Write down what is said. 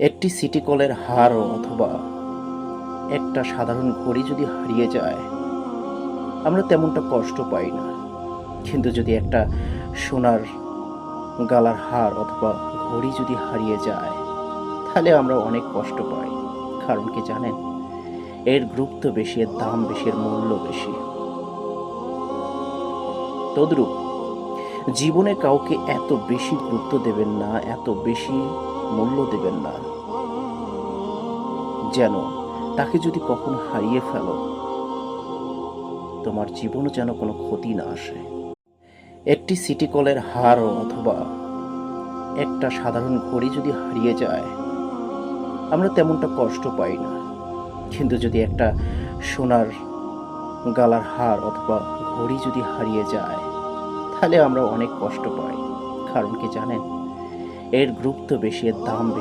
একটি সিটি কলের হার অথবা একটা সাধারণ ঘড়ি যদি হারিয়ে যায়, আমরা তেমনটা কষ্ট পাই না। কিন্তু যদি একটা সোনার গলার হার অথবা ঘড়ি যদি হারিয়ে যায়, তাহলে আমরা অনেক কষ্ট পাই। কারণ কি জানেন? এর গুরুত্ব বেশি, এর দাম বেশি, এর মূল্য বেশি। তদ্রূপ জীবনে কাউকে এত বেশি গুরুত্ব দেবেন না, এত বেশি মূল্য দেবেন না, যেন তাকে যদি কখনো হারিয়ে ফেলো, তোমার জীবনও যেন কোনো ক্ষতি না আসে। একটি সিটি কলের হার অথবা একটা সাধারণ ঘড়ি যদি হারিয়ে যায়, আমরা তেমনটা কষ্ট পাই না। কিন্তু যদি একটা সোনার গলার হার অথবা ঘড়ি যদি হারিয়ে যায়, তাহলে আমরা অনেক কষ্ট পাই। কারণ কি জানেন? এর গুরুত্ব বেশি, এর দাম বেশি।